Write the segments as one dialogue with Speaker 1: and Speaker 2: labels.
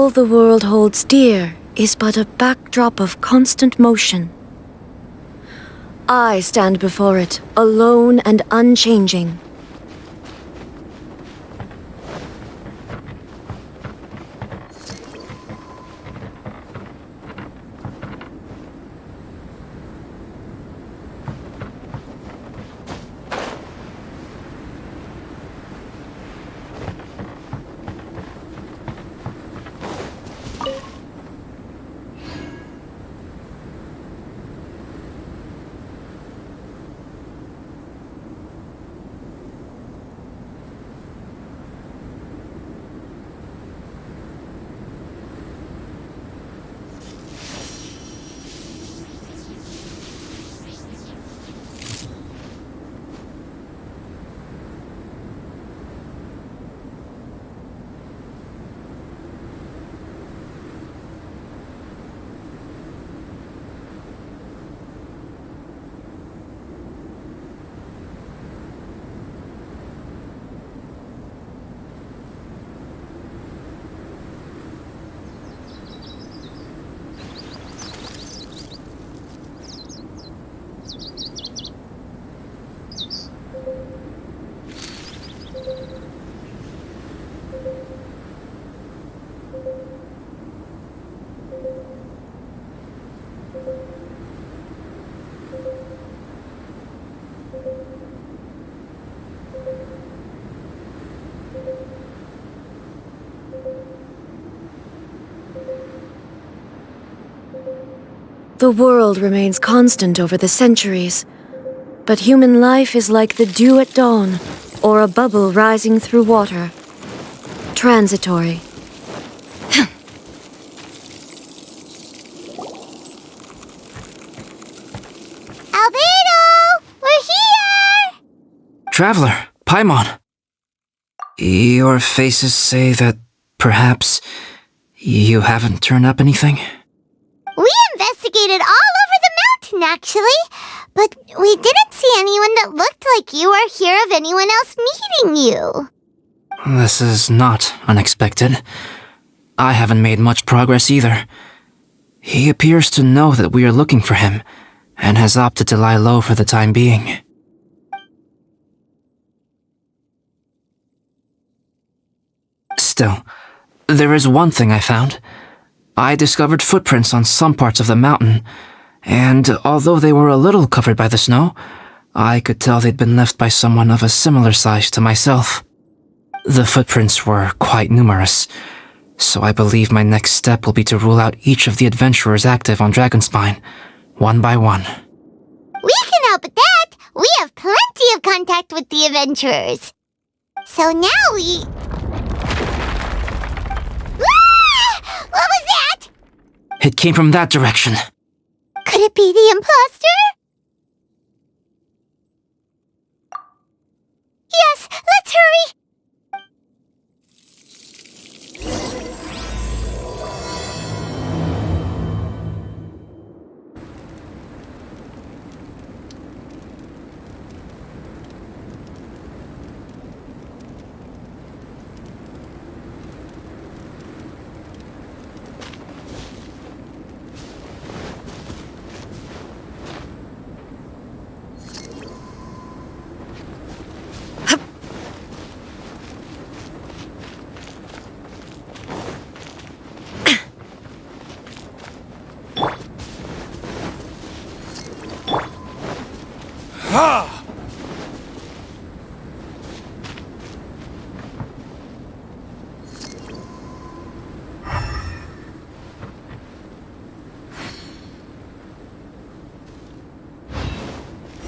Speaker 1: All the world holds dear is but a backdrop of constant motion. I stand before it, alone and unchanging. The world remains constant over the centuries, but human life is like the dew at dawn, or a bubble rising through water. Transitory.
Speaker 2: Albedo! We're here!
Speaker 3: Traveler, Paimon. Your faces say that perhaps you haven't turned up anything?
Speaker 2: We investigated all over the mountain, actually, but we didn't see anyone that looked like you or hear of anyone else meeting you.
Speaker 3: This is not unexpected. I haven't made much progress either. He appears to know that we are looking for him, and has opted to lie low for the time being. Still, there is one thing I found. I discovered footprints on some parts of the mountain, and although they were a little covered by the snow, I could tell they'd been left by someone of a similar size to myself. The footprints were quite numerous, so I believe my next step will be to rule out each of the adventurers active on Dragonspine, one by one.
Speaker 2: We can help with that! We have plenty of contact with the adventurers. So now we... Ah! What was that?
Speaker 3: It came from that direction.
Speaker 2: Could it be the imposter? Yes, let's hurry!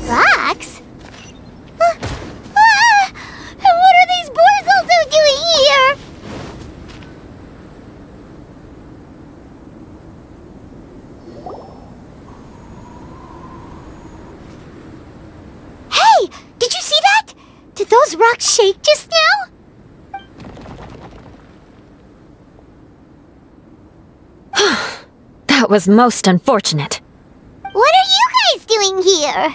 Speaker 2: Rocks? And what are these boars also doing here? Hey! Did you see that? Did those rocks shake just now?
Speaker 1: That was most unfortunate.
Speaker 2: What are you guys doing here?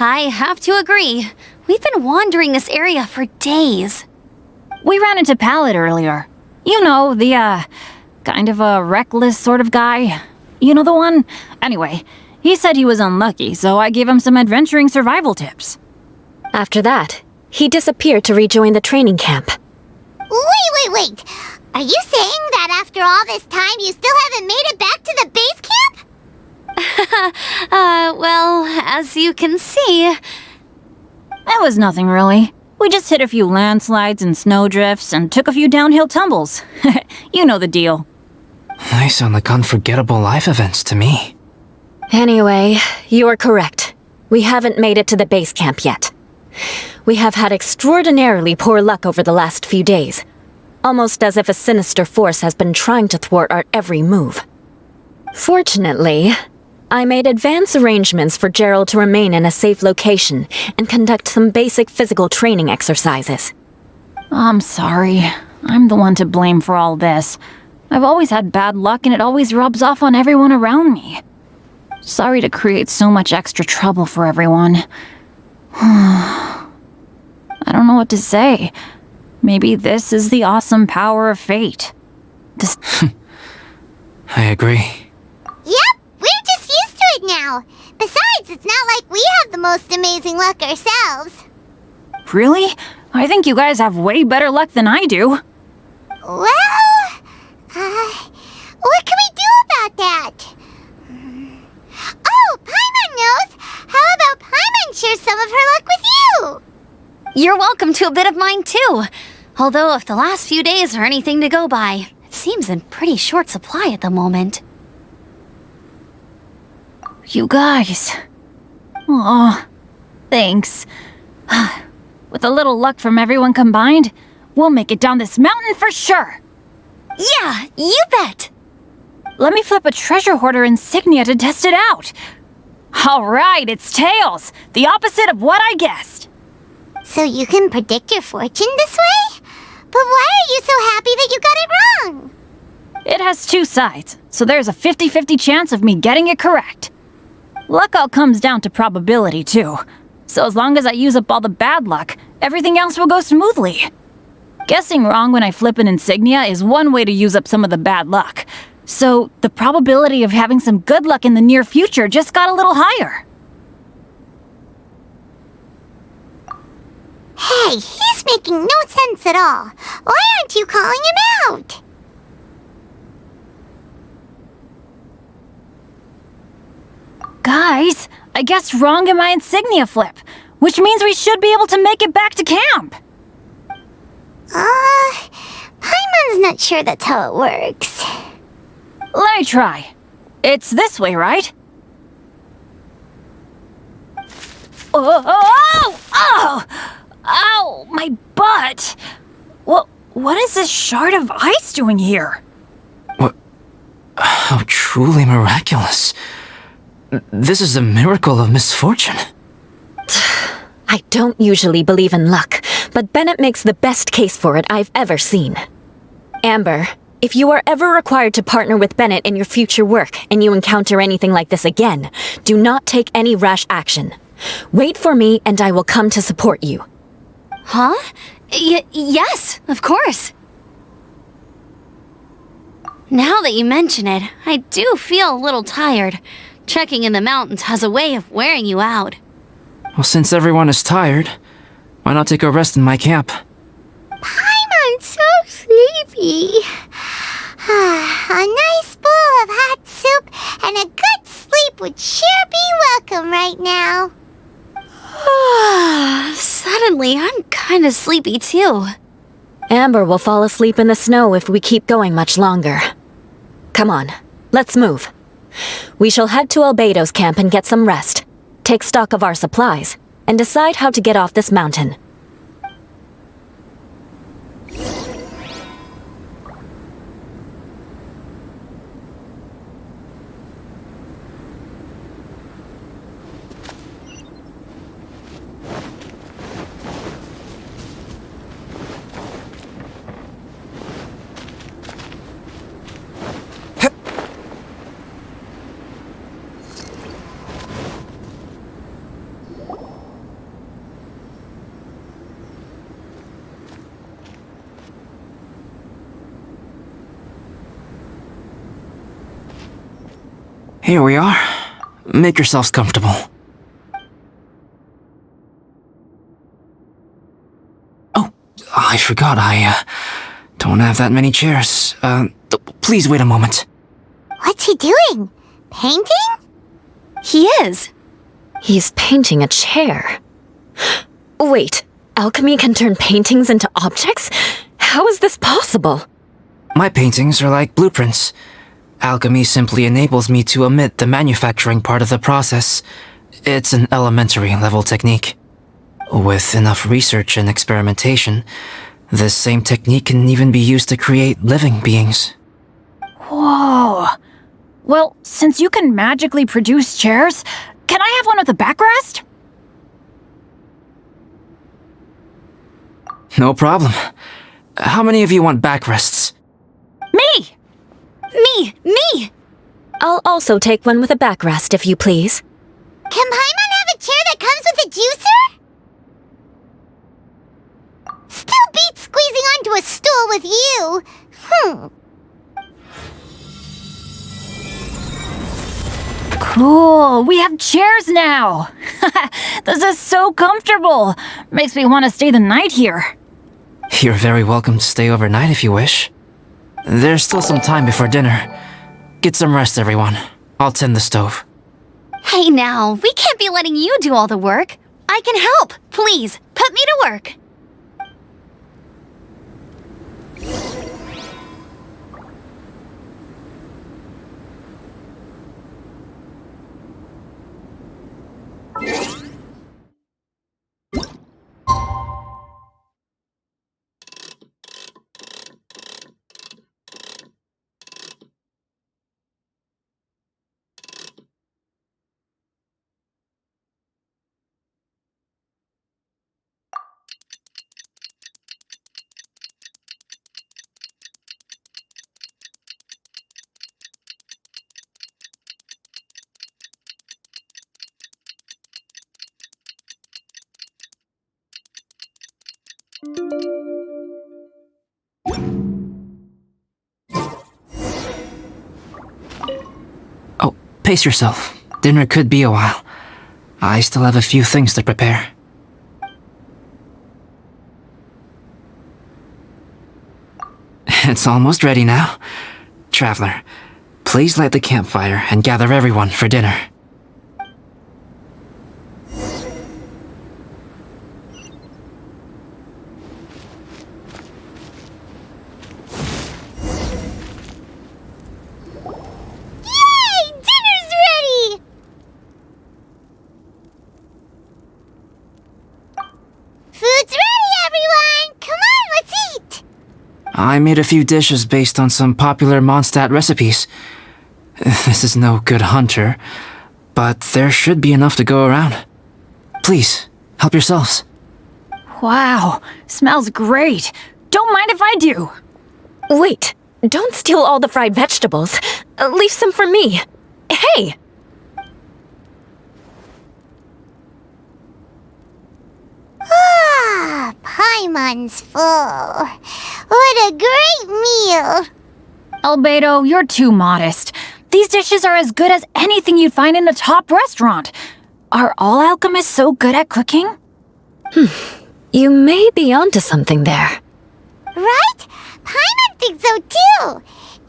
Speaker 4: I have to agree. We've been wandering this area for days. We ran into Pallet earlier. You know, the, kind of a reckless sort of guy. You know the one? Anyway, he said he was unlucky, so I gave him some adventuring survival tips.
Speaker 1: After that, he disappeared to rejoin the training camp.
Speaker 2: Wait. Are you saying that after all this time you still haven't made it back to the base camp?
Speaker 4: Well, as you can see... It was nothing really. We just hit a few landslides and snowdrifts and took a few downhill tumbles. You know the deal.
Speaker 3: They sound like unforgettable life events to me.
Speaker 1: Anyway, you are correct. We haven't made it to the base camp yet. We have had extraordinarily poor luck over the last few days. Almost as if a sinister force has been trying to thwart our every move. Fortunately, I made advance arrangements for Gerald to remain in a safe location and conduct some basic physical training exercises.
Speaker 4: I'm sorry. I'm the one to blame for all this. I've always had bad luck and it always rubs off on everyone around me. Sorry to create so much extra trouble for everyone. I don't know what to say. Maybe this is the awesome power of fate.
Speaker 3: I agree.
Speaker 2: Yep, we're just used to it now. Besides, it's not like we have the most amazing luck ourselves.
Speaker 4: Really? I think you guys have way better luck than I do.
Speaker 2: Well, what can we do about that? Oh, Paimon knows! How about Paimon share some of her luck with you?
Speaker 4: You're welcome to a bit of mine too. Although if the last few days are anything to go by, it seems in pretty short supply at the moment. You guys. Aw, thanks. With a little luck from everyone combined, we'll make it down this mountain for sure. Yeah, you bet! Let me flip a treasure hoarder insignia to test it out. Alright, it's tails, the opposite of what I guessed.
Speaker 2: So you can predict your fortune this way? But why are you so happy that you got it wrong?
Speaker 4: It has two sides, so there's a 50-50 chance of me getting it correct. Luck all comes down to probability, too. So as long as I use up all the bad luck, everything else will go smoothly. Guessing wrong when I flip an insignia is one way to use up some of the bad luck. So the probability of having some good luck in the near future just got a little higher.
Speaker 2: Hey, he's making no sense at all. Why aren't you calling him out?
Speaker 4: Guys, I guessed wrong in my insignia flip, which means we should be able to make it back to camp.
Speaker 2: Paimon's not sure that's how it works.
Speaker 4: Let me try. It's this way, right? Oh! Ow, my butt! What is this shard of ice doing here?
Speaker 3: What? How truly miraculous. This is a miracle of misfortune.
Speaker 1: I don't usually believe in luck, but Bennett makes the best case for it I've ever seen. Amber, if you are ever required to partner with Bennett in your future work and you encounter anything like this again, do not take any rash action. Wait for me and I will come to support you.
Speaker 4: Huh? Yes, of course. Now that you mention it, I do feel a little tired. Trekking in the mountains has a way of wearing you out.
Speaker 3: Well, since everyone is tired, why not take a rest in my camp?
Speaker 2: Paimon's so sleepy. A nice bowl of hot soup and a good sleep would sure be welcome right now.
Speaker 4: Suddenly, I'm kind of sleepy too.
Speaker 1: Amber will fall asleep in the snow if we keep going much longer. Come on, let's move. We shall head to Albedo's camp and get some rest, take stock of our supplies, and decide how to get off this mountain.
Speaker 3: Here we are. Make yourselves comfortable. Oh, I forgot I don't have that many chairs. Please wait a moment.
Speaker 2: What's he doing? Painting?
Speaker 5: He is.
Speaker 1: He's painting a chair. Wait, alchemy can turn paintings into objects? How is this possible?
Speaker 3: My paintings are like blueprints. Alchemy simply enables me to omit the manufacturing part of the process. It's an elementary level technique. With enough research and experimentation, this same technique can even be used to create living beings.
Speaker 4: Whoa. Well, since you can magically produce chairs, can I have one with a backrest?
Speaker 3: No problem. How many of you want backrests?
Speaker 4: Me!
Speaker 5: Me!
Speaker 1: I'll also take one with a backrest, if you please.
Speaker 2: Can Paimon have a chair that comes with a juicer? Still beats squeezing onto a stool with you.
Speaker 4: Cool, we have chairs now! This is so comfortable! Makes me want to stay the night here.
Speaker 3: You're very welcome to stay overnight if you wish. There's still some time before dinner. Get some rest, everyone. I'll tend the stove.
Speaker 5: Hey now, we can't be letting you do all the work. I can help. Please, put me to work.
Speaker 3: Oh, pace yourself. Dinner could be a while. I still have a few things to prepare. It's almost ready now. Traveler, please light the campfire and gather everyone for dinner.
Speaker 2: Yay! Dinner's ready! Food's ready, everyone! Come on, let's eat!
Speaker 3: I made a few dishes based on some popular Mondstadt recipes. This is no good hunter, but there should be enough to go around. Please, help yourselves.
Speaker 4: Wow, smells great. Don't mind if I do.
Speaker 1: Wait, don't steal all the fried vegetables. Leave some for me. Hey!
Speaker 2: Ah, Paimon's full. What a great meal!
Speaker 4: Albedo, you're too modest. These dishes are as good as anything you'd find in a top restaurant. Are all alchemists so good at cooking?
Speaker 1: You may be onto something there.
Speaker 2: Right? Paimon thinks so too!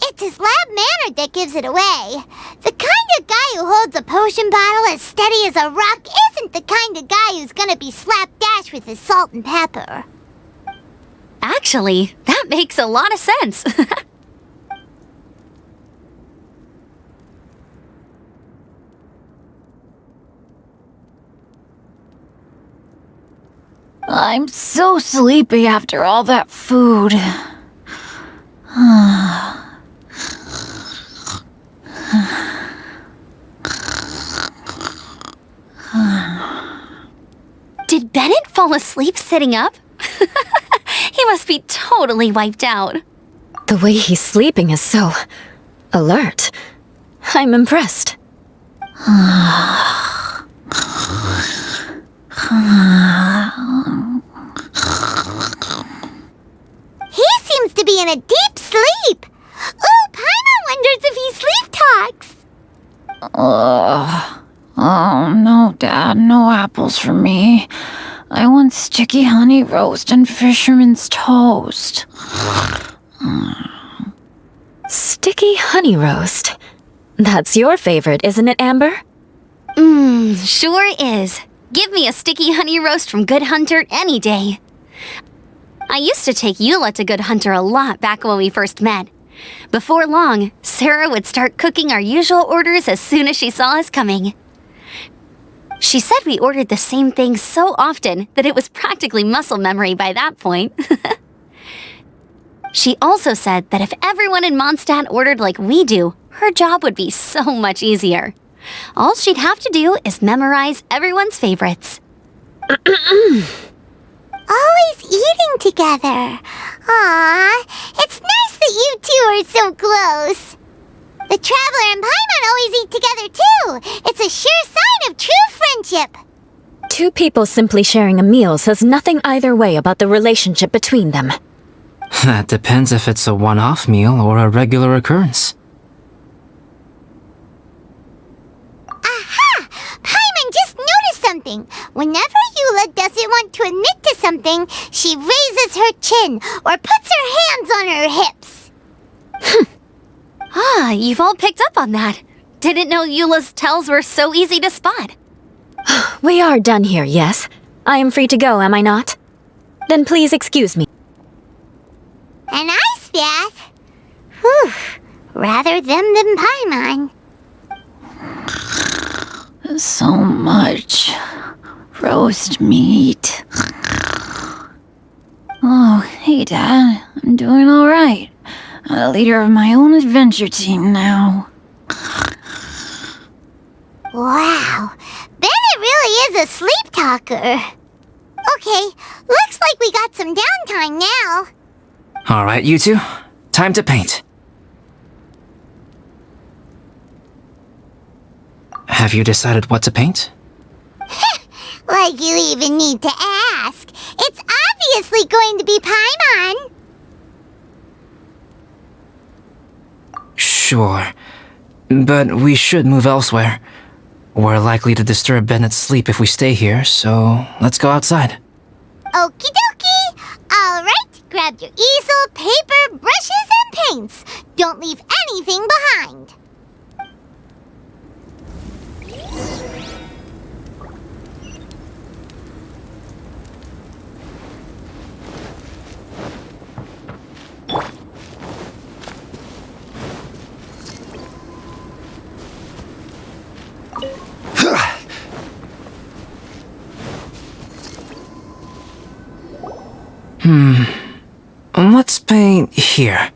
Speaker 2: It's his lab manner that gives it away. The kind of guy who holds a potion bottle as steady as a rock isn't the kind of guy who's gonna be slapdash with his salt and pepper.
Speaker 5: Actually, that makes a lot of sense.
Speaker 4: I'm so sleepy after all that food.
Speaker 5: Did Bennett fall asleep sitting up? He must be totally wiped out.
Speaker 1: The way he's sleeping is so alert. I'm impressed.
Speaker 2: He seems to be in a deep sleep. Ooh, Paimon wonders if he sleep talks.
Speaker 4: Oh, no, Dad, no apples for me. I want sticky honey roast and fisherman's toast.
Speaker 1: Sticky honey roast. That's your favorite, isn't it, Amber?
Speaker 5: Sure is. Give me a sticky honey roast from Good Hunter any day. I used to take Eula to Good Hunter a lot back when we first met. Before long, Sarah would start cooking our usual orders as soon as she saw us coming. She said we ordered the same thing so often that it was practically muscle memory by that point. She also said that if everyone in Mondstadt ordered like we do, her job would be so much easier. All she'd have to do is memorize everyone's favorites.
Speaker 2: Always eating together. Aww, it's nice that you two are so close. The Traveler and Paimon always eat together too. It's a sure sign of true friendship.
Speaker 1: Two people simply sharing a meal says nothing either way about the relationship between them.
Speaker 3: That depends if it's a one-off meal or a regular occurrence.
Speaker 2: Aha! Paimon just noticed something. Whenever Eula doesn't want to admit to something, she raises her chin or puts her hands on her hips.
Speaker 5: Ah, you've all picked up on that. Didn't know Eula's tells were so easy to spot.
Speaker 1: We are done here, yes? I am free to go, am I not? Then please excuse me.
Speaker 2: An ice bath? Whew. Rather them than Paimon.
Speaker 4: So much roast meat. Oh, hey, Dad. I'm doing all right. I'm the leader of my own adventure team now.
Speaker 2: Wow. Bennett really is a sleep talker. Okay, looks like we got some downtime now.
Speaker 3: Alright, you two. Time to paint. Have you decided what to paint?
Speaker 2: Like you even need to ask. It's obviously going to be Paimon.
Speaker 3: Sure. But we should move elsewhere. We're likely to disturb Bennett's sleep if we stay here, so let's go outside.
Speaker 2: Okie dokie. Alright, grab your easel, paper, brushes, and paints. Don't leave anything behind.
Speaker 3: Let's paint here.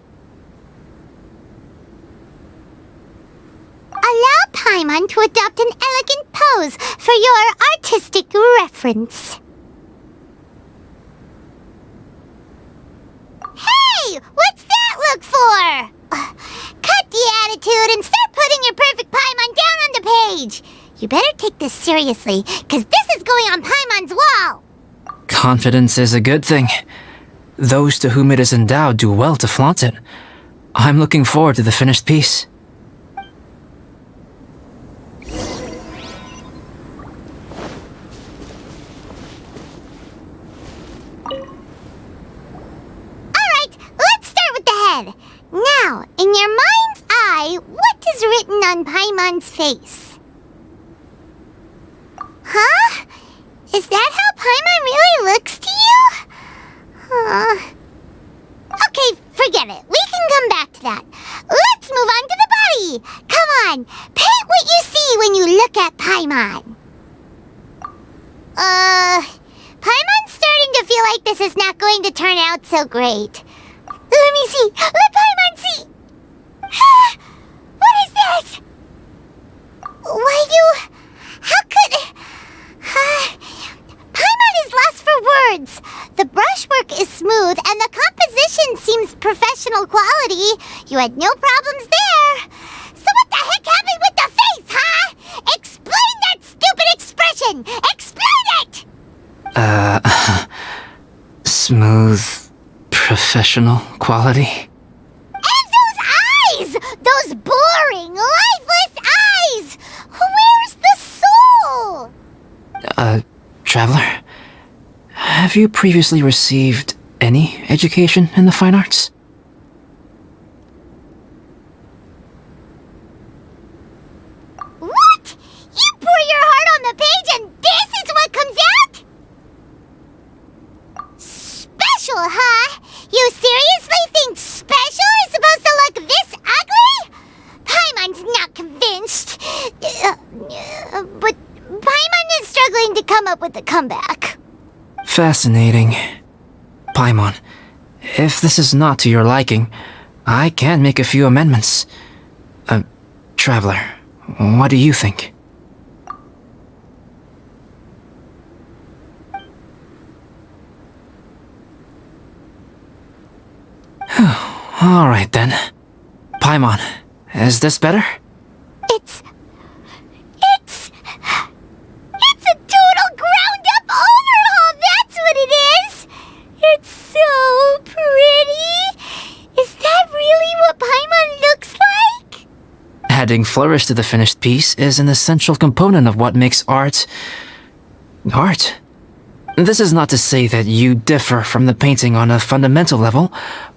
Speaker 2: Allow Paimon to adopt an elegant pose for your artistic reference. Hey! What's that look for? Cut the attitude and start putting your perfect Paimon down on the page. You better take this seriously, because this is going on Paimon's wall.
Speaker 3: Confidence is a good thing. Those to whom it is endowed do well to flaunt it. I'm looking forward to the finished piece.
Speaker 2: Alright, let's start with the head. Now, in your mind's eye, what is written on Paimon's face? Huh? Is that how Paimon really looks to you? Okay, forget it. We can come back to that. Let's move on to the body. Come on, paint what you see when you look at Paimon. Paimon's starting to feel like this is not going to turn out so great. Let me see. Let Paimon see. What is that? Why you... How could... Paimon is lost for words. The brushwork is smooth and the composition seems professional quality. You had no problems there. So what the heck happened with the face, huh? Explain that stupid expression! Explain it!
Speaker 3: Smooth, professional quality.
Speaker 2: And those eyes! Those boring, lifeless eyes!
Speaker 3: Have you previously received any education in the fine arts?
Speaker 2: What? You pour your heart on the page and this is what comes out? Special, huh? You seriously think special is supposed to look this ugly? Paimon's not convinced. But Paimon is struggling to come up with a comeback.
Speaker 3: Fascinating. Paimon, if this is not to your liking, I can make a few amendments. Traveler, what do you think? Alright then. Paimon, is this better?
Speaker 2: It's a total ground-up overhaul, that's what it is! It's so pretty! Is that really what Paimon looks like?
Speaker 3: Adding flourish to the finished piece is an essential component of what makes art... art. This is not to say that you differ from the painting on a fundamental level,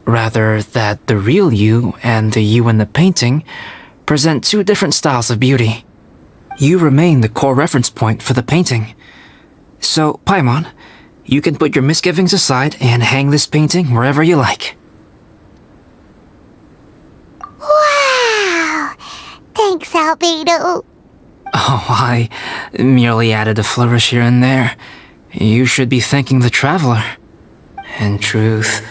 Speaker 3: rather that the real you and the you in the painting present two different styles of beauty. You remain the core reference point for the painting. So, Paimon, you can put your misgivings aside and hang this painting wherever you like.
Speaker 2: Wow! Thanks, Albedo.
Speaker 3: Oh, I merely added a flourish here and there. You should be thanking the traveler. In truth,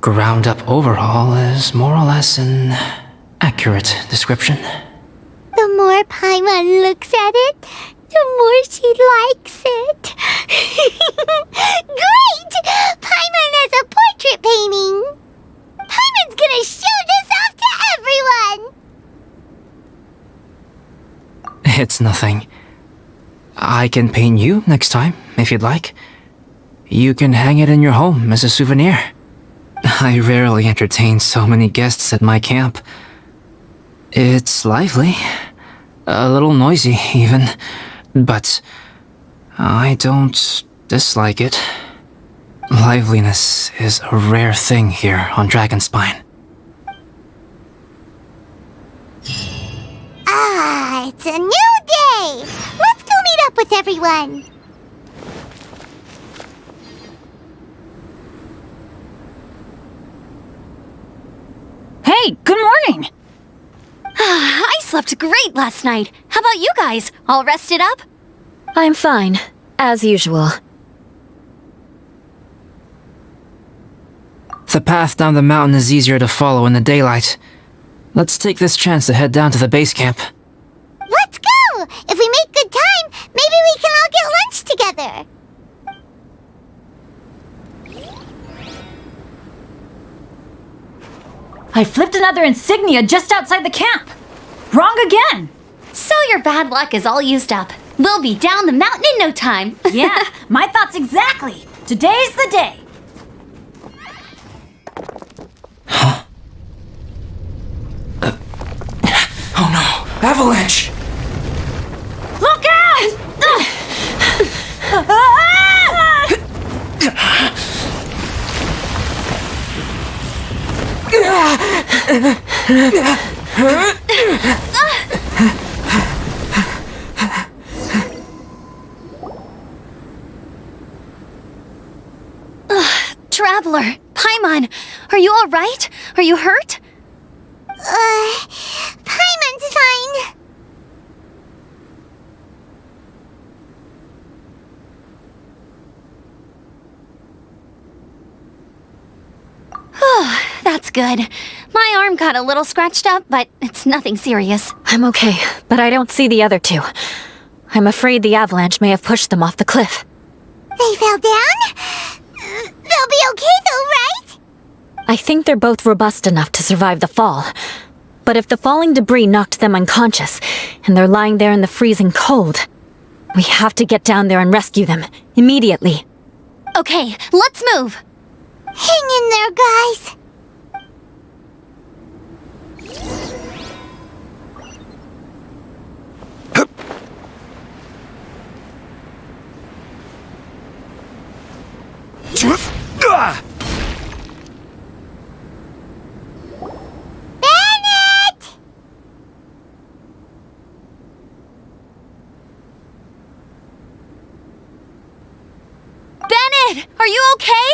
Speaker 3: ground-up overhaul is more or less an accurate description.
Speaker 2: The more Paimon looks at it, the more she likes it. Great! Paimon has a portrait painting! Paimon's gonna show this off to everyone!
Speaker 3: It's nothing. I can paint you next time, if you'd like. You can hang it in your home as a souvenir. I rarely entertain so many guests at my camp. It's lively. A little noisy, even. But I don't dislike it. Liveliness is a rare thing here on Dragonspine.
Speaker 2: Ah, it's a new day! Let's go meet up with everyone!
Speaker 4: Hey, good morning!
Speaker 5: I slept great last night. How about you guys? All rested up?
Speaker 1: I'm fine, as usual.
Speaker 3: The path down the mountain is easier to follow in the daylight. Let's take this chance to head down to the base camp.
Speaker 2: Let's go! If we make good time, maybe we can all get lunch together!
Speaker 4: I flipped another insignia just outside the camp! Wrong again!
Speaker 5: So your bad luck is all used up. We'll be down the mountain in no time.
Speaker 4: Yeah, my thoughts exactly! Today's the day!
Speaker 3: Oh no! Avalanche!
Speaker 4: Look out!
Speaker 5: Traveler, Paimon, are you all right? Are you hurt?
Speaker 2: Paimon's fine.
Speaker 5: That's good. My arm got a little scratched up, but it's nothing serious.
Speaker 1: I'm okay, but I don't see the other two. I'm afraid the avalanche may have pushed them off the cliff.
Speaker 2: They fell down? They'll be okay though, right?
Speaker 1: I think they're both robust enough to survive the fall. But if the falling debris knocked them unconscious, and they're lying there in the freezing cold, we have to get down there and rescue them, immediately.
Speaker 5: Okay, let's move.
Speaker 2: Hang in there, guys. Bennett!
Speaker 5: Bennett, are you okay?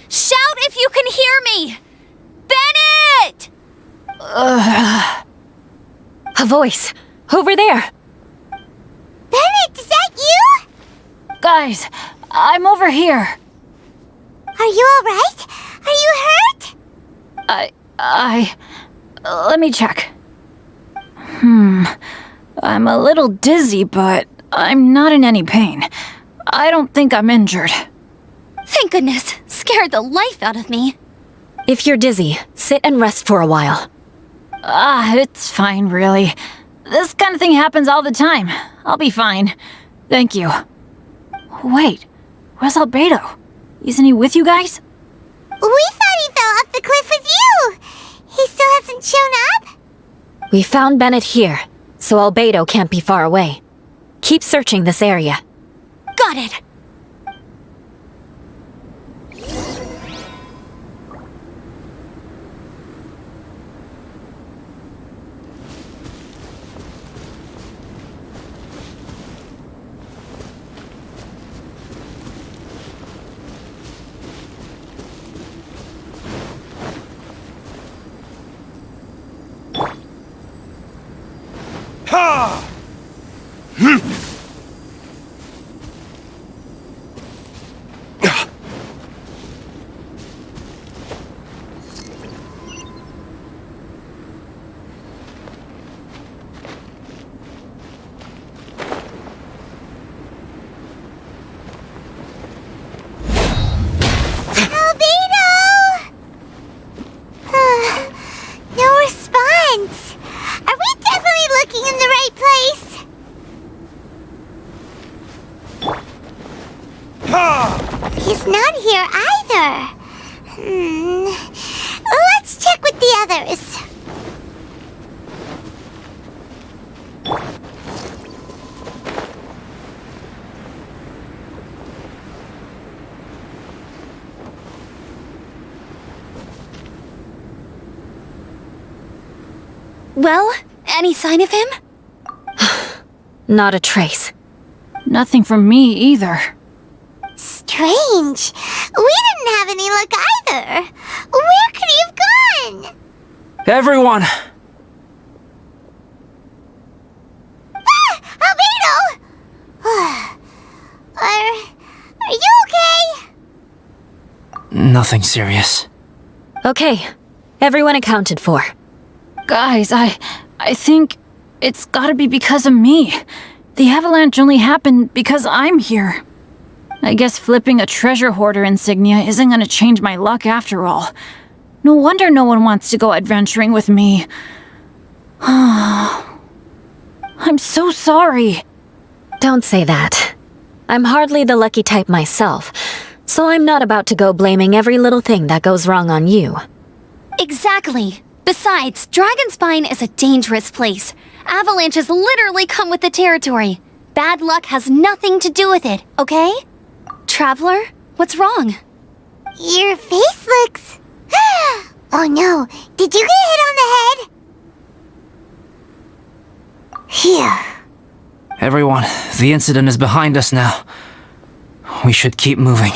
Speaker 5: Shout if you can hear me! Bennett!
Speaker 1: A voice. Over there.
Speaker 2: Bennett, is that you?
Speaker 4: Guys, I'm over here.
Speaker 2: Are you alright? Are you hurt?
Speaker 4: Let me check. I'm a little dizzy, but I'm not in any pain. I don't think I'm injured.
Speaker 5: Thank goodness, scared the life out of me.
Speaker 1: If you're dizzy, sit and rest for a while.
Speaker 4: It's fine, really. This kind of thing happens all the time. I'll be fine. Thank you. Wait, where's Albedo? Isn't he with you guys?
Speaker 2: We thought he fell off the cliff with you. He still hasn't shown up?
Speaker 1: We found Bennett here, so Albedo can't be far away. Keep searching this area.
Speaker 5: Got it.
Speaker 2: Albedo! No response. Are we definitely looking in the right place? He's not here either. Let's check with the others.
Speaker 5: Well, any sign of him?
Speaker 1: Not a trace.
Speaker 4: Nothing from me either.
Speaker 2: Strange. We didn't have any luck either. Where could he have gone?
Speaker 3: Everyone!
Speaker 2: Albedo! Are you okay?
Speaker 3: Nothing serious.
Speaker 1: Okay, everyone accounted for.
Speaker 4: Guys, I think it's gotta be because of me. The avalanche only happened because I'm here. I guess flipping a treasure hoarder insignia isn't gonna change my luck after all. No wonder no one wants to go adventuring with me. I'm so sorry.
Speaker 1: Don't say that. I'm hardly the lucky type myself, so I'm not about to go blaming every little thing that goes wrong on you.
Speaker 5: Exactly. Besides, Dragonspine is a dangerous place. Avalanches literally come with the territory. Bad luck has nothing to do with it, okay? Traveler, what's wrong?
Speaker 2: Your face looks... Oh no, did you get hit on the head? Phew.
Speaker 3: Everyone, the incident is behind us now. We should keep moving.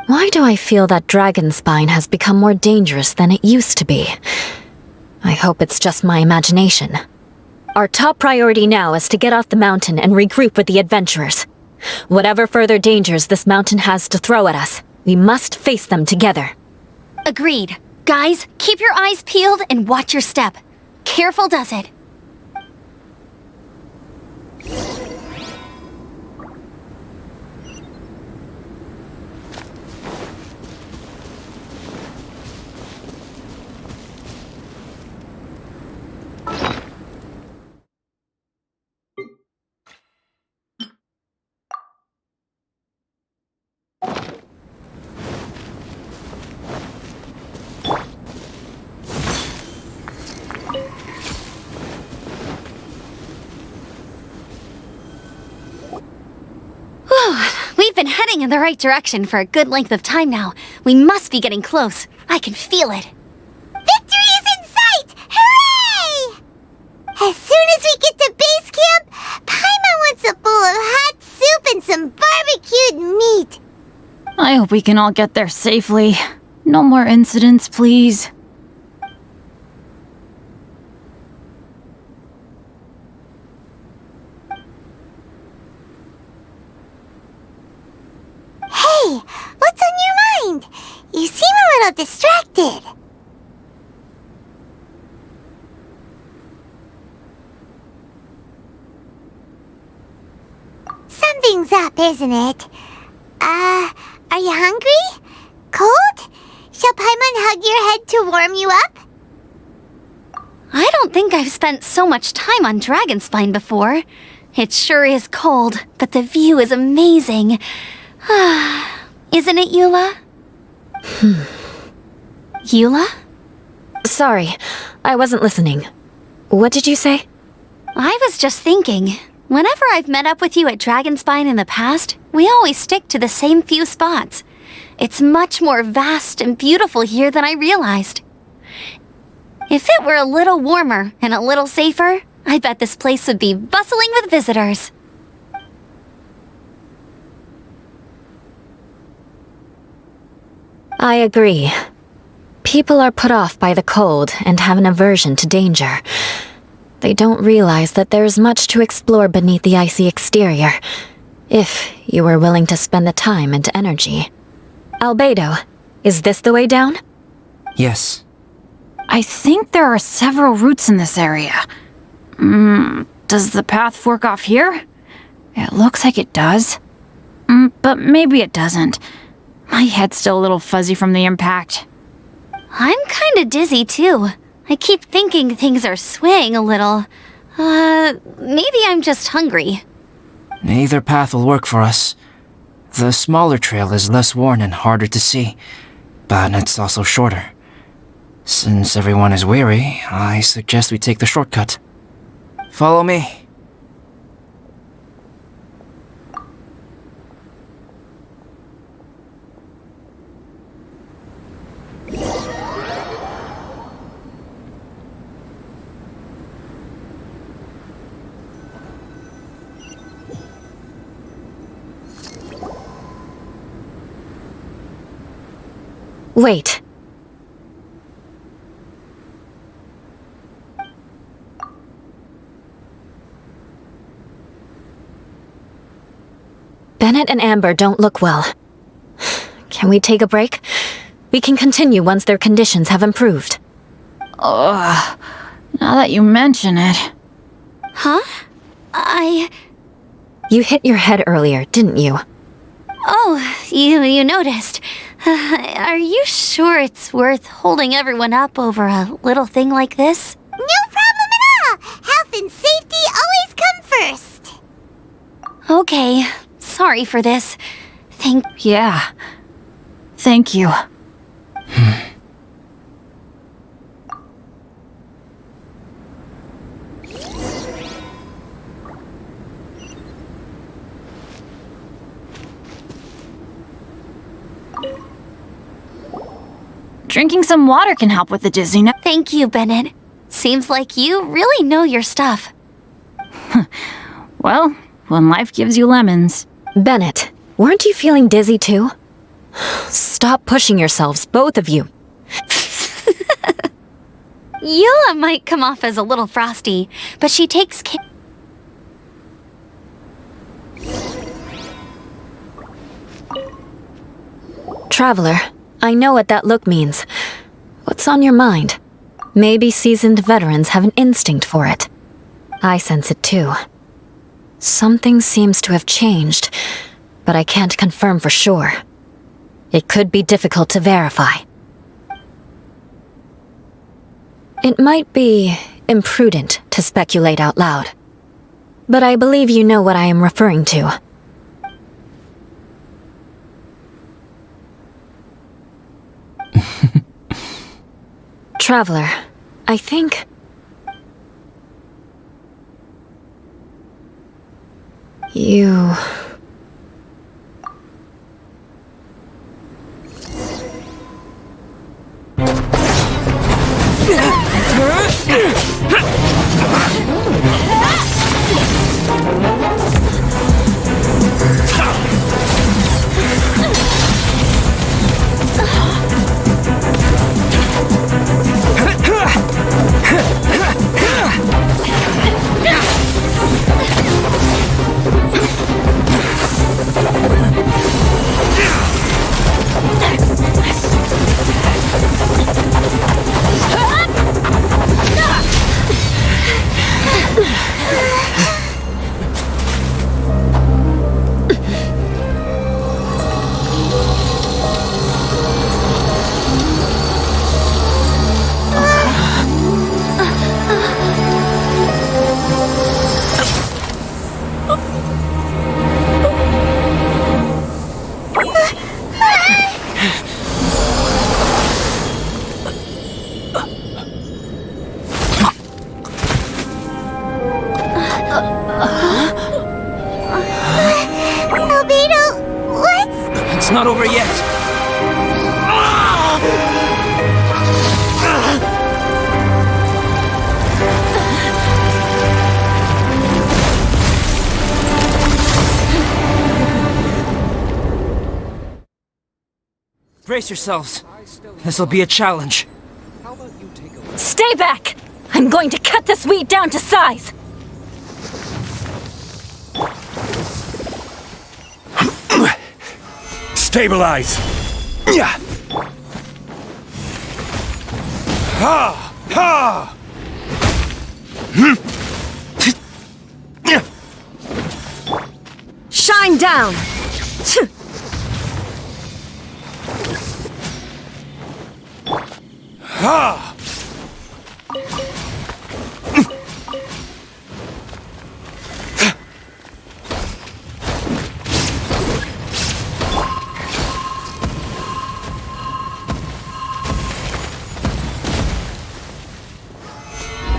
Speaker 1: Why do I feel that Dragonspine has become more dangerous than it used to be? I hope it's just my imagination. Our top priority now is to get off the mountain and regroup with the adventurers. Whatever further dangers this mountain has to throw at us, we must face them together.
Speaker 5: Agreed. Guys, keep your eyes peeled and watch your step. Careful does it. heading in the right direction for a good length of time now. We must be getting close. I can feel it.
Speaker 2: Victory is in sight! Hooray! As soon as we get to base camp, Paimon wants a bowl of hot soup and some barbecued meat.
Speaker 4: I hope we can all get there safely. No more incidents, please.
Speaker 2: Hey, what's on your mind? You seem a little distracted. Something's up, isn't it? Are you hungry? Cold? Shall Paimon hug your head to warm you up?
Speaker 5: I don't think I've spent so much time on Dragonspine before. It sure is cold, but the view is amazing. Isn't it, Eula? Eula?
Speaker 1: Sorry, I wasn't listening. What did you say?
Speaker 5: I was just thinking. Whenever I've met up with you at Dragonspine in the past, we always stick to the same few spots. It's much more vast and beautiful here than I realized. If it were a little warmer and a little safer, I bet this place would be bustling with visitors.
Speaker 1: I agree. People are put off by the cold and have an aversion to danger. They don't realize that there is much to explore beneath the icy exterior, if you were willing to spend the time and energy. Albedo, is this the way down?
Speaker 3: Yes.
Speaker 4: I think there are several routes in this area. Does the path fork off here? It looks like it does. But maybe it doesn't. My head's still a little fuzzy from the impact.
Speaker 5: I'm kinda dizzy too. I keep thinking things are swaying a little. Maybe I'm just hungry.
Speaker 3: Either path will work for us. The smaller trail is less worn and harder to see, but it's also shorter. Since everyone is weary, I suggest we take the shortcut. Follow me.
Speaker 1: Wait. Bennett and Amber don't look well. Can we take a break? We can continue once their conditions have improved.
Speaker 4: Ugh. Now that you mention it.
Speaker 5: Huh?
Speaker 1: You hit your head earlier, didn't you?
Speaker 5: Oh, you noticed. Are you sure it's worth holding everyone up over a little thing like this?
Speaker 2: No problem at all! Health and safety always come first!
Speaker 5: Okay, sorry for this.
Speaker 4: Yeah. Thank you. Drinking some water can help with the dizziness.
Speaker 5: Thank you, Bennett. Seems like you really know your stuff.
Speaker 4: Well, when life gives you lemons.
Speaker 1: Bennett, weren't you feeling dizzy too? Stop pushing yourselves, both of you.
Speaker 5: Eula might come off as a little frosty, but she takes care.
Speaker 1: Traveler, I know what that look means. What's on your mind? Maybe seasoned veterans have an instinct for it. I sense it too. Something seems to have changed, but I can't confirm for sure. It could be difficult to verify. It might be imprudent to speculate out loud, but I believe you know what I am referring to. Traveler, I think...
Speaker 3: not over yet. Brace yourselves. This'll be a challenge.
Speaker 4: Stay back! I'm going to cut this wheat down to size!
Speaker 6: Stabilize! Yeah. Ha! Ha!
Speaker 1: Shine down!
Speaker 6: Ha!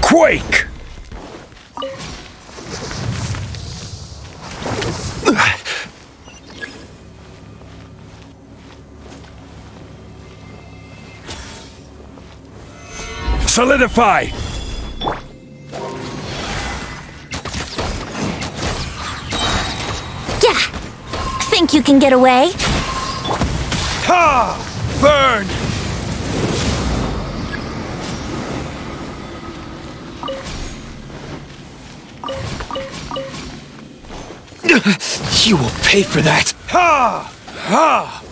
Speaker 6: Quake! Solidify!
Speaker 2: Yeah. Think you can get away?
Speaker 6: Ha! Burn! You will pay for that! Ha! Ha!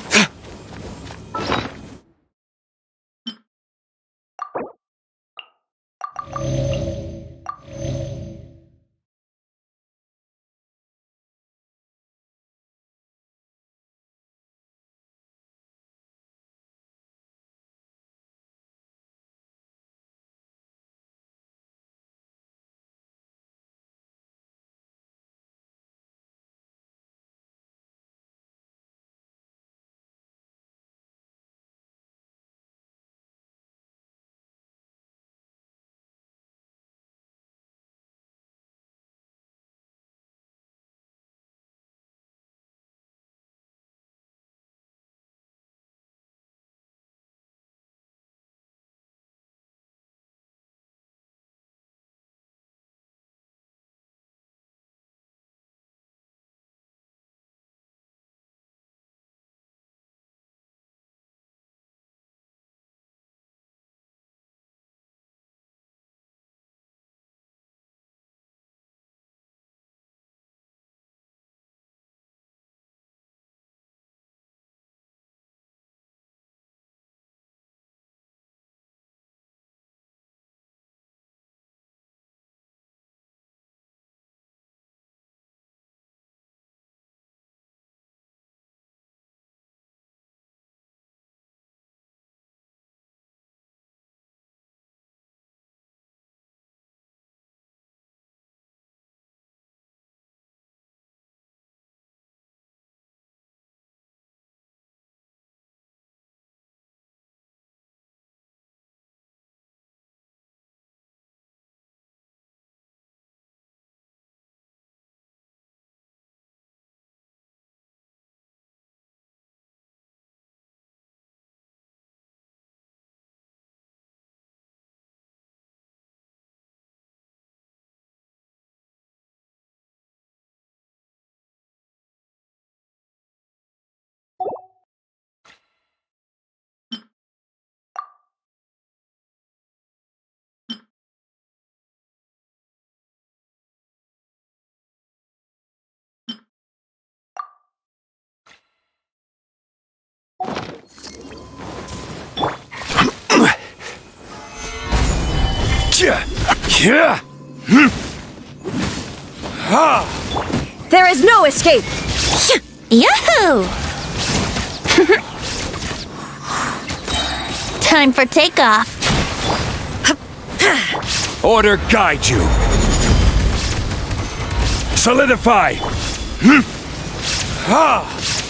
Speaker 1: There is no escape!
Speaker 2: Yahoo! Time for takeoff.
Speaker 6: Order guide you! Solidify! Ha!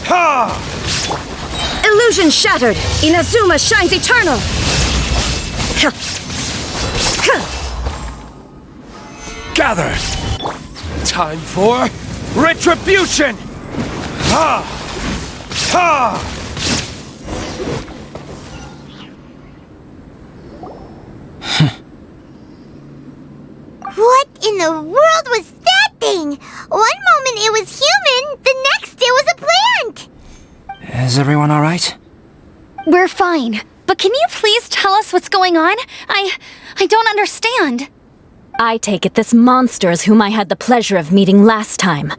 Speaker 6: Ha!
Speaker 1: Illusion shattered! Inazuma shines eternal!
Speaker 6: Gather! Time for retribution! Ha! Ha!
Speaker 2: What in the world was that thing? One moment it was human, the next it was a plant!
Speaker 3: Is everyone alright?
Speaker 5: We're fine. But can you please tell us what's going on? I don't understand.
Speaker 1: I take it this monster is whom I had the pleasure of meeting last time.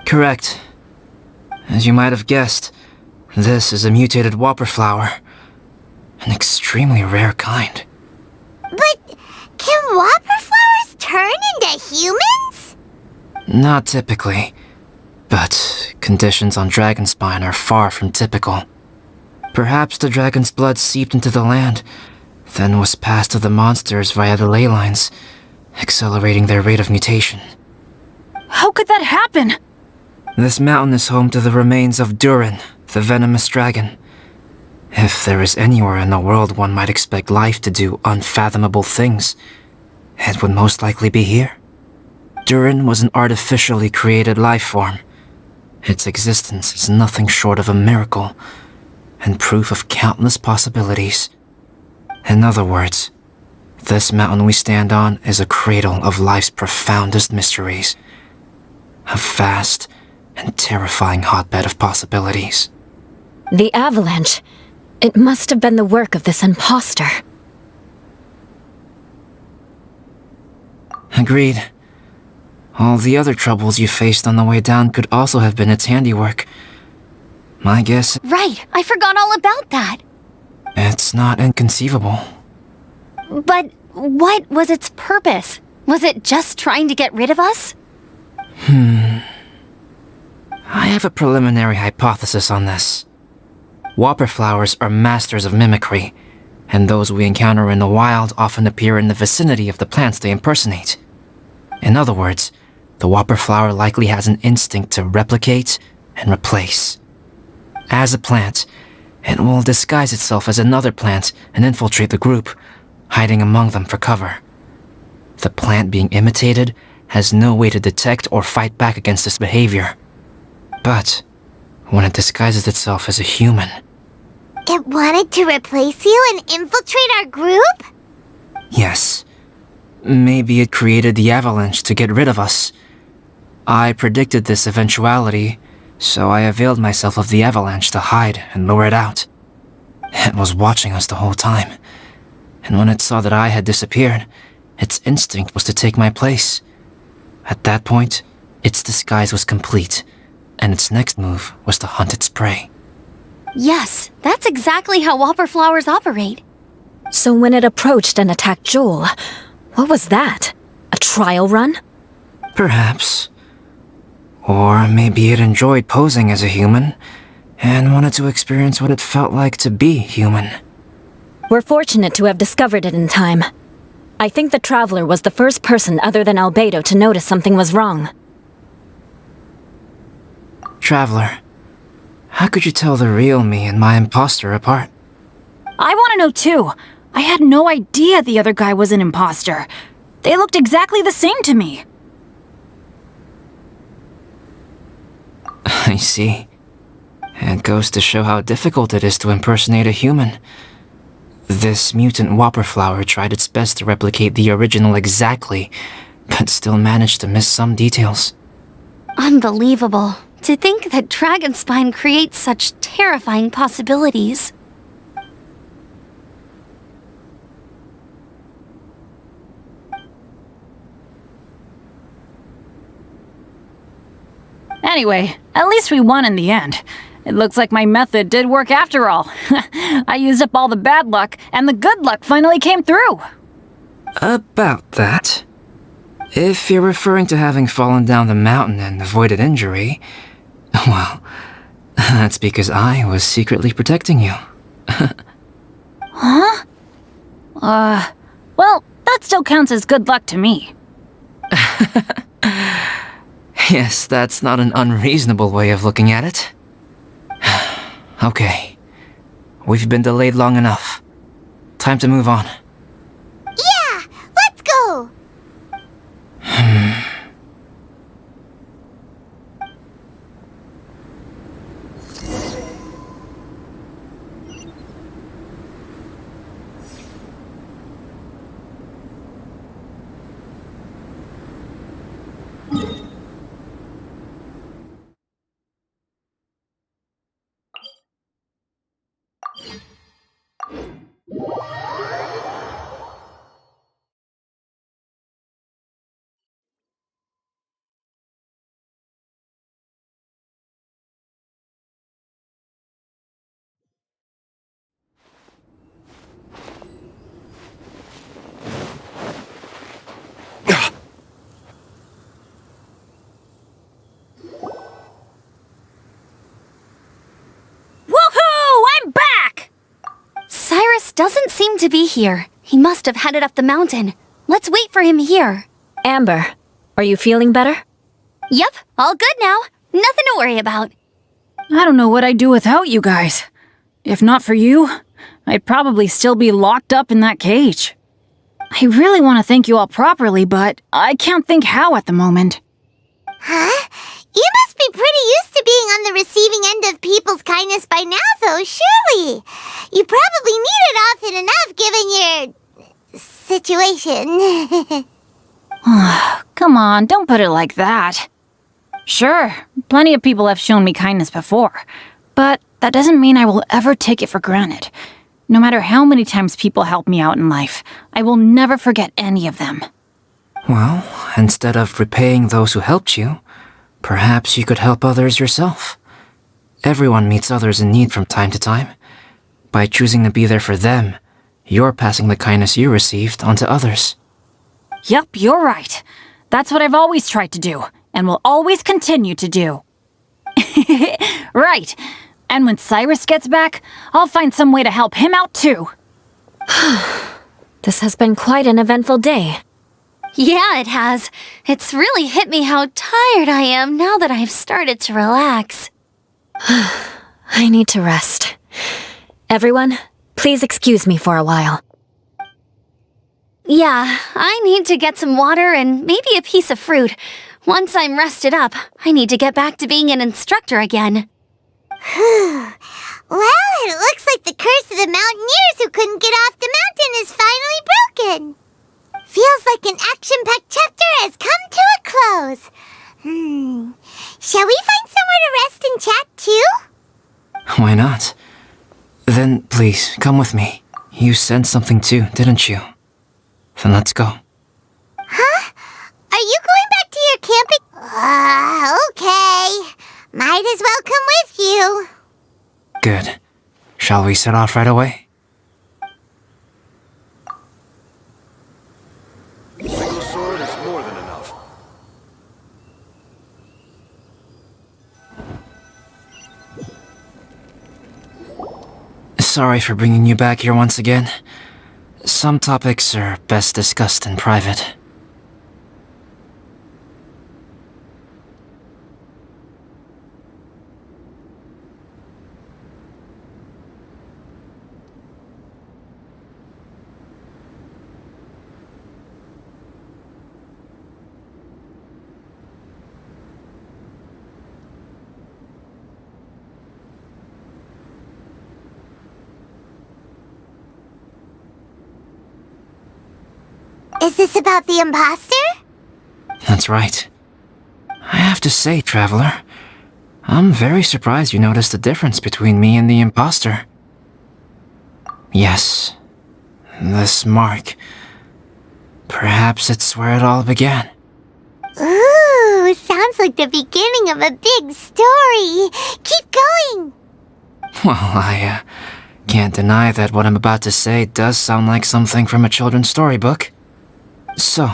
Speaker 3: Correct. As you might have guessed, this is a mutated whopper flower. An extremely rare kind.
Speaker 2: But can whopper flowers turn into humans?
Speaker 3: Not typically, but conditions on Dragonspine are far from typical. Perhaps the dragon's blood seeped into the land, then was passed to the monsters via the ley lines, accelerating their rate of mutation.
Speaker 4: How could that happen?
Speaker 3: This mountain is home to the remains of Durin, the venomous dragon. If there is anywhere in the world one might expect life to do unfathomable things, it would most likely be here. Durin was an artificially created life form. Its existence is nothing short of a miracle, and proof of countless possibilities. In other words, this mountain we stand on is a cradle of life's profoundest mysteries. A vast and terrifying hotbed of possibilities.
Speaker 1: The avalanche. It must have been the work of this imposter.
Speaker 3: Agreed. All the other troubles you faced on the way down could also have been its handiwork. My guess,
Speaker 5: Right, I forgot all about that.
Speaker 3: it's not inconceivable.
Speaker 5: But what was its purpose? Was it just trying to get rid of us?
Speaker 3: I have a preliminary hypothesis on this. Whopper flowers are masters of mimicry, and those we encounter in the wild often appear in the vicinity of the plants they impersonate. In other words, the whopper flower likely has an instinct to replicate and replace. As a plant, it will disguise itself as another plant and infiltrate the group, hiding among them for cover. The plant being imitated has no way to detect or fight back against this behavior. But when it disguises itself as a human,
Speaker 2: It wanted to replace you and infiltrate our group?
Speaker 3: yes, maybe it created the avalanche to get rid of us. I predicted this eventuality, so I availed myself of the avalanche to hide and lure it out. It was watching us the whole time, and when it saw that I had disappeared, its instinct was to take my place. At that point, its disguise was complete, and its next move was to hunt its prey.
Speaker 5: Yes, that's exactly how whopper flowers operate.
Speaker 1: So when it approached and attacked Joel, what was that? A trial run?
Speaker 3: Perhaps. Or maybe it enjoyed posing as a human, and wanted to experience what it felt like to be human.
Speaker 1: We're fortunate to have discovered it in time. I think the Traveler was the first person other than Albedo to notice something was wrong.
Speaker 3: Traveler, how could you tell the real me and my imposter apart?
Speaker 4: I want to know too. I had no idea the other guy was an imposter. They looked exactly the same to me.
Speaker 3: I see. It goes to show how difficult it is to impersonate a human. This mutant whopper flower tried its best to replicate the original exactly, but still managed to miss some details.
Speaker 5: Unbelievable. To think that Dragonspine creates such terrifying possibilities.
Speaker 4: Anyway, at least we won in the end. It looks like my method did work after all. I used up all the bad luck, and the good luck finally came through.
Speaker 3: About that. If you're referring to having fallen down the mountain and avoided injury, well, that's because I was secretly protecting you.
Speaker 4: Well, that still counts as good luck to me.
Speaker 3: Yes, that's not an unreasonable way of looking at it. Okay. We've been delayed long enough. Time to move on.
Speaker 2: Yeah, let's go!
Speaker 5: doesn't seem to be here. He must have headed up the mountain. Let's wait for him here.
Speaker 1: Amber, are you feeling better?
Speaker 5: Yep, all good now. Nothing to worry about.
Speaker 4: I don't know what I'd do without you guys. If not for you, I'd probably still be locked up in that cage. I really want to thank you all properly, but I can't think how at the moment.
Speaker 2: Huh? You must be pretty used to being on the receiving end of people's kindness by now, though, surely. You probably need it often enough, given your situation.
Speaker 4: Come on, don't put it like that. Sure, plenty of people have shown me kindness before, but that doesn't mean I will ever take it for granted. No matter how many times people help me out in life, I will never forget any of them.
Speaker 3: Well, instead of repaying those who helped you, perhaps you could help others yourself. Everyone meets others in need from time to time. By choosing to be there for them, you're passing the kindness you received on to others.
Speaker 4: Yep, you're right. That's what I've always tried to do, and will always continue to do. Right. And when Cyrus gets back, I'll find some way to help him out too.
Speaker 1: This has been quite an eventful day.
Speaker 5: Yeah, it has. It's really hit me how tired I am now that I've started to relax.
Speaker 1: I need to rest. Everyone, please excuse me for a while.
Speaker 5: Yeah, I need to get some water and maybe a piece of fruit. Once I'm rested up, I need to get back to being an instructor again.
Speaker 2: Well, it looks like the curse of the mountaineers who couldn't get off the mountain is finally broken. Feels like an action-packed chapter has come to a close. Shall we find somewhere to rest and chat too?
Speaker 3: Why not? Then please, come with me. You sensed something too, didn't you? Then let's go.
Speaker 2: Huh? Are you going back to your camping? Okay. Might as well come with you.
Speaker 3: Good. Shall we set off right away?
Speaker 6: A single sword is more than enough.
Speaker 3: Sorry for bringing you back here once again. Some topics are best discussed in private.
Speaker 2: Is this about the imposter?
Speaker 3: That's right. I have to say, Traveler, I'm very surprised you noticed the difference between me and the imposter. Yes, this mark. Perhaps it's where it all began.
Speaker 2: Ooh, sounds like the beginning of a big story. Keep going.
Speaker 3: Well, I can't deny that what I'm about to say does sound like something from a children's storybook. So,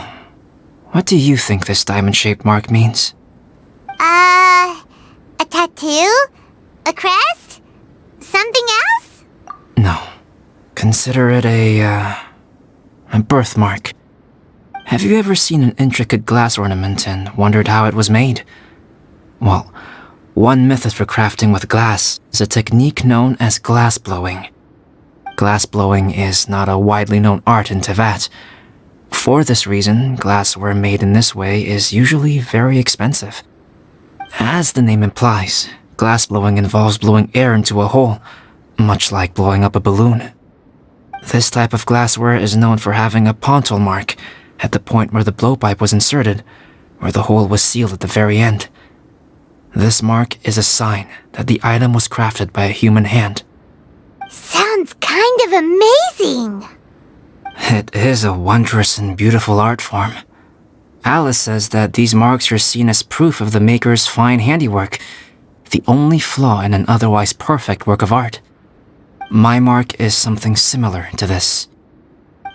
Speaker 3: what do you think this diamond-shaped mark means?
Speaker 2: A tattoo? A crest? Something else?
Speaker 3: No. Consider it a birthmark. Have you ever seen an intricate glass ornament and wondered how it was made? Well, one method for crafting with glass is a technique known as glass blowing. Glass blowing is not a widely known art in Teyvat. For this reason, glassware made in this way is usually very expensive. As the name implies, glass blowing involves blowing air into a hole, much like blowing up a balloon. This type of glassware is known for having a pontal mark at the point where the blowpipe was inserted, where the hole was sealed at the very end. This mark is a sign that the item was crafted by a human hand.
Speaker 2: Sounds kind of amazing.
Speaker 3: It is a wondrous and beautiful art form. Alice says that these marks are seen as proof of the maker's fine handiwork, the only flaw in an otherwise perfect work of art. My mark is something similar to this.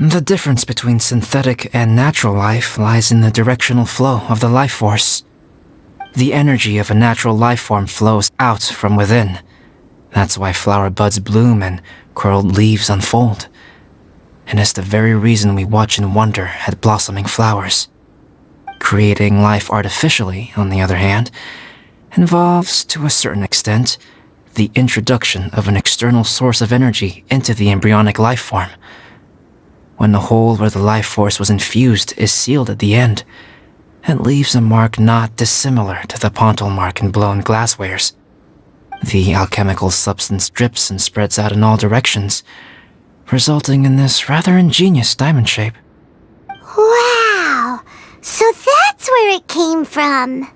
Speaker 3: The difference between synthetic and natural life lies in the directional flow of the life force. The energy of a natural life form flows out from within. That's why flower buds bloom and curled leaves unfold. and is the very reason we watch and wonder at blossoming flowers. Creating life artificially, on the other hand, involves, to a certain extent, the introduction of an external source of energy into the embryonic life form. When the hole where the life force was infused is sealed at the end, it leaves a mark not dissimilar to the pontal mark in blown glasswares. The alchemical substance drips and spreads out in all directions, resulting in this rather ingenious diamond shape.
Speaker 2: Wow! So that's where it came from.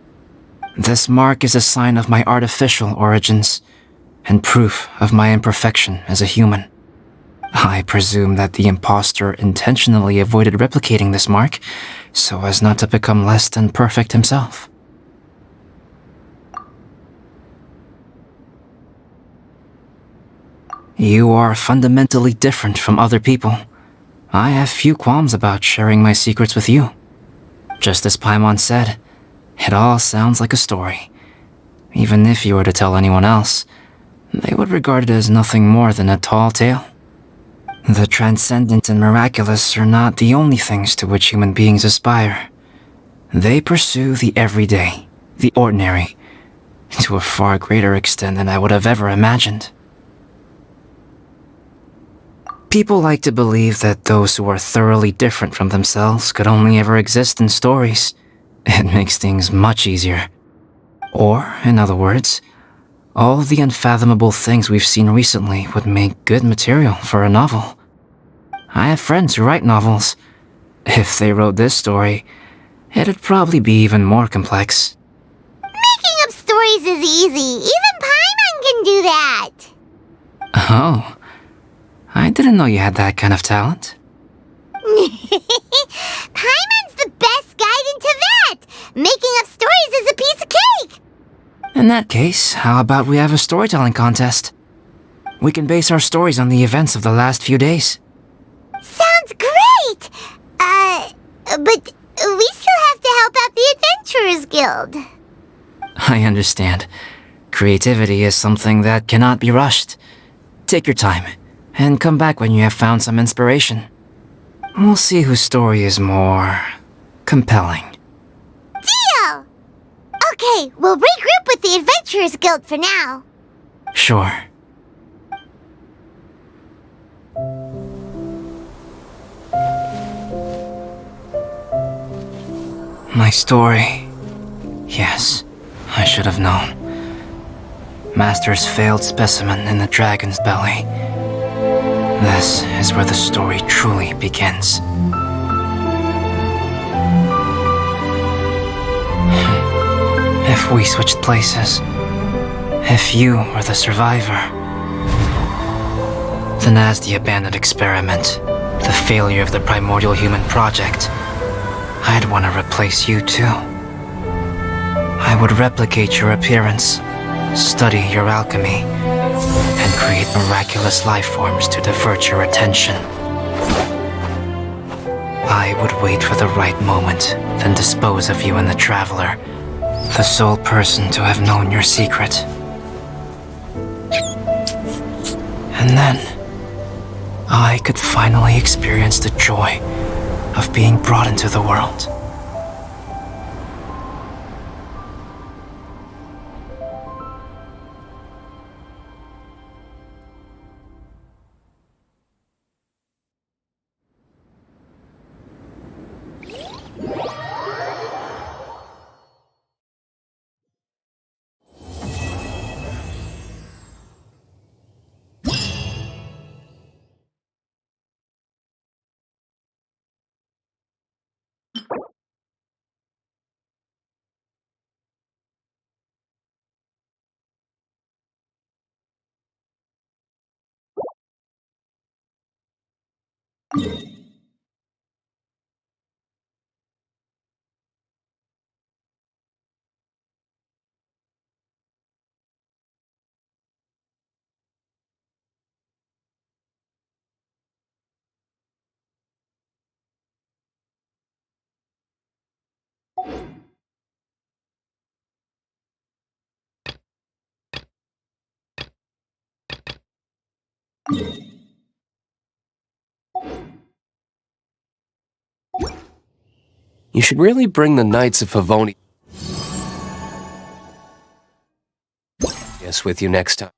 Speaker 3: This mark is a sign of my artificial origins, and proof of my imperfection as a human. I presume that the impostor intentionally avoided replicating this mark, so as not to become less than perfect himself. You are fundamentally different from other people. I have few qualms about sharing my secrets with you. Just as Paimon said, it all sounds like a story. Even if you were to tell anyone else, they would regard it as nothing more than a tall tale. The transcendent and miraculous are not the only things to which human beings aspire. They pursue the everyday, the ordinary, to a far greater extent than I would have ever imagined. People like to believe that those who are thoroughly different from themselves could only ever exist in stories. It makes things much easier. Or, in other words, all the unfathomable things we've seen recently would make good material for a novel. I have friends who write novels. If they wrote this story, it'd probably be even more complex.
Speaker 2: Making up stories is easy. Even Paimon can do that.
Speaker 3: Oh, I didn't know you had that kind of talent.
Speaker 2: Paimon's the best guide into that. Making up stories is a piece of cake.
Speaker 3: In that case, how about we have a storytelling contest? We can base our stories on the events of the last few days.
Speaker 2: Sounds great! But we still have to help out the Adventurers Guild.
Speaker 3: I understand. Creativity is something that cannot be rushed. Take your time, and come back when you have found some inspiration. We'll see whose story is more compelling.
Speaker 2: Deal! Okay, we'll regroup with the Adventurers Guild for now.
Speaker 3: Sure. My story. Yes, I should have known. Master's failed specimen in the dragon's belly. This is where the story truly begins. If we switched places, if you were the survivor, then as the abandoned experiment, the failure of the primordial human project, I'd want to replace you too. I would replicate your appearance, study your alchemy, and create miraculous life forms to divert your attention. I would wait for the right moment, then dispose of you in the Traveler, the sole person to have known your secret. And then, I could finally experience the joy of being brought into the world.
Speaker 7: You should really bring the Knights of Favonius with you next time.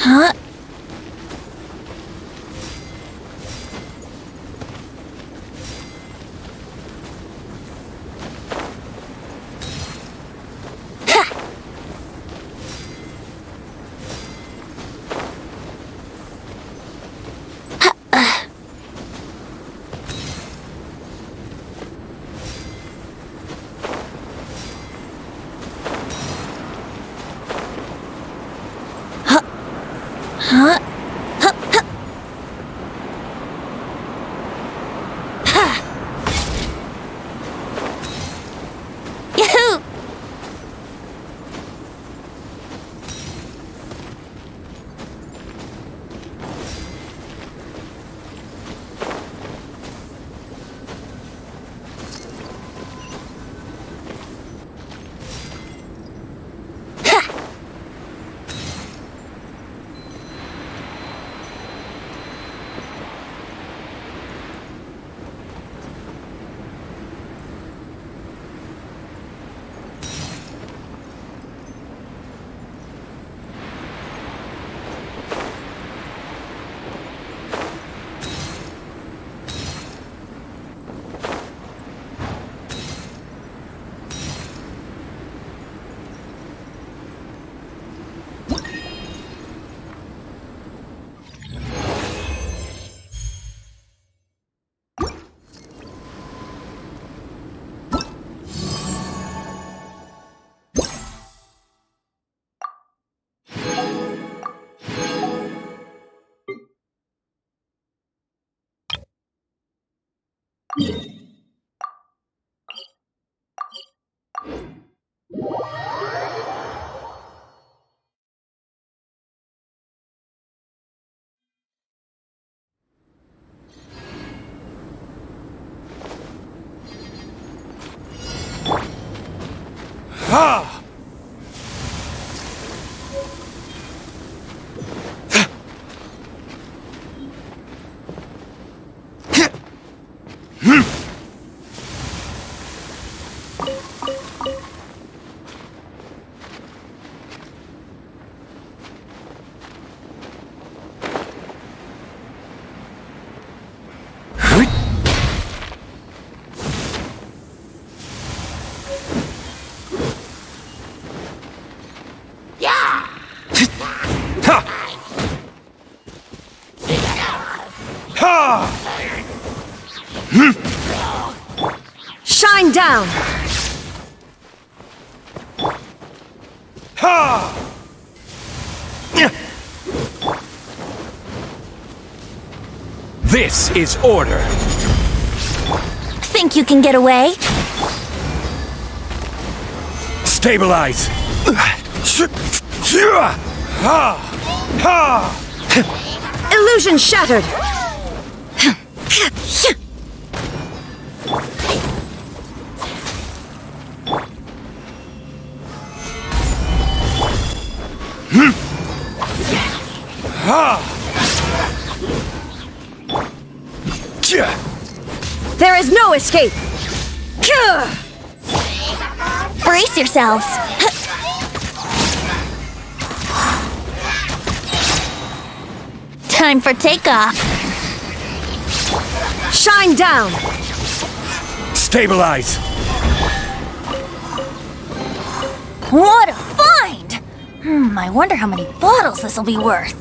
Speaker 2: Huh? Huh? Hup, hup. Ha! Yahoo!
Speaker 1: Shine down!
Speaker 8: This is order.
Speaker 2: Think you can get away?
Speaker 8: Stabilize.
Speaker 1: Illusion shattered! There is no escape!
Speaker 2: Brace yourselves. Time for takeoff.
Speaker 1: Shine down!
Speaker 8: Stabilize.
Speaker 2: What a find! I wonder how many bottles this'll be worth.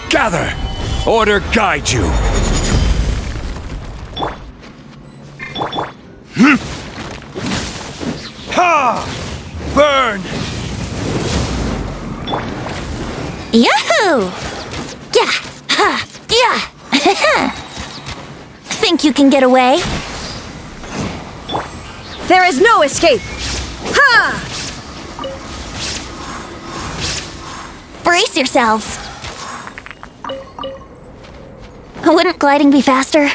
Speaker 8: Gather! Order guide you! Ha! Burn!
Speaker 2: Yahoo! Yeah! Ha! Yeah! Think you can get away?
Speaker 1: There is no escape! Ha!
Speaker 2: Brace yourselves. Wouldn't gliding be faster?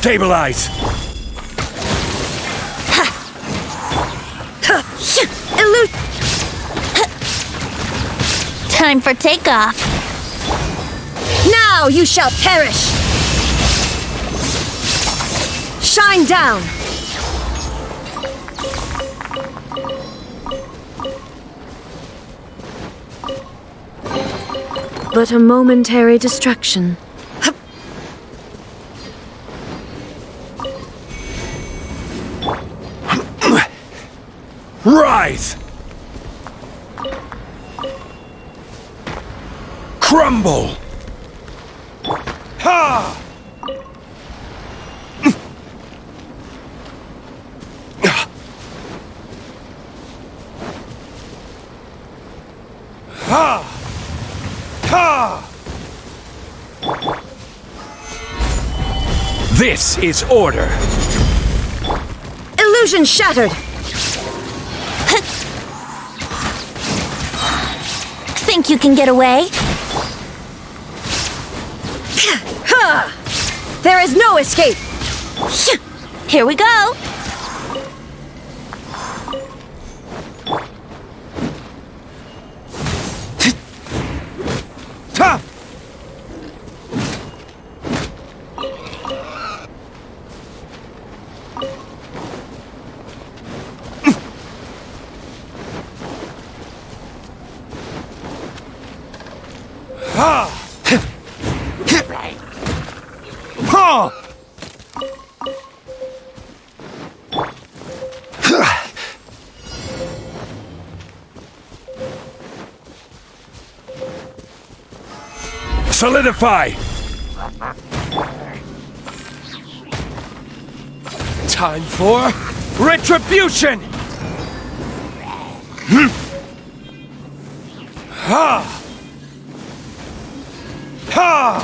Speaker 8: Stabilize!
Speaker 2: Time for takeoff.
Speaker 1: Now you shall perish! Shine down! But a momentary distraction.
Speaker 8: Rise! Crumble! Ha! Ha! Ha! This is order.
Speaker 1: Illusion shattered!
Speaker 2: Think you can get away?
Speaker 1: There is no escape!
Speaker 2: Here we go!
Speaker 8: Ta! Ha! Ha! Solidify! Time for retribution! Ha! Ha!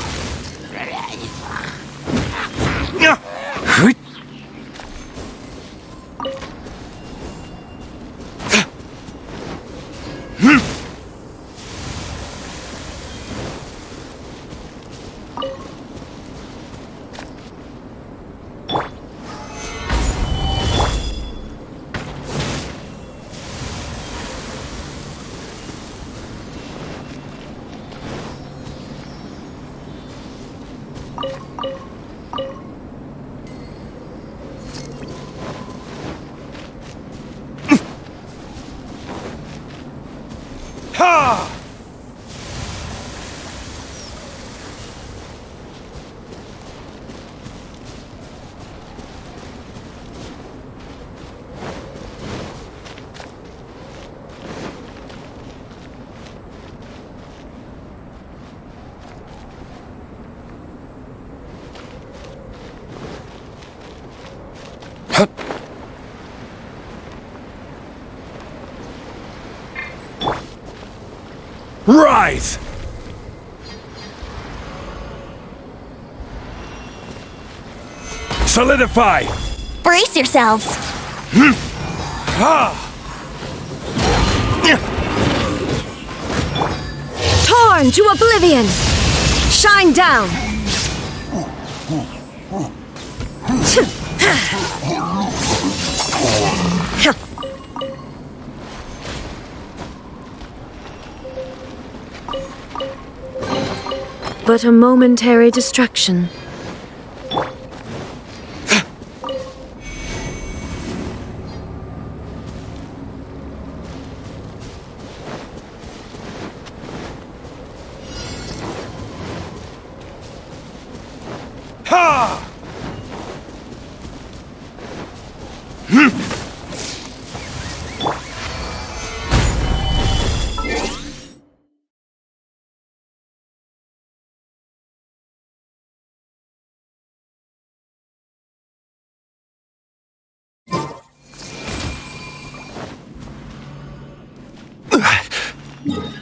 Speaker 8: Ha! Rise! Solidify!
Speaker 2: Brace yourselves!
Speaker 8: Ha!
Speaker 1: Torn to oblivion! Shine down! But a momentary distraction.
Speaker 8: Ha!
Speaker 2: Huh?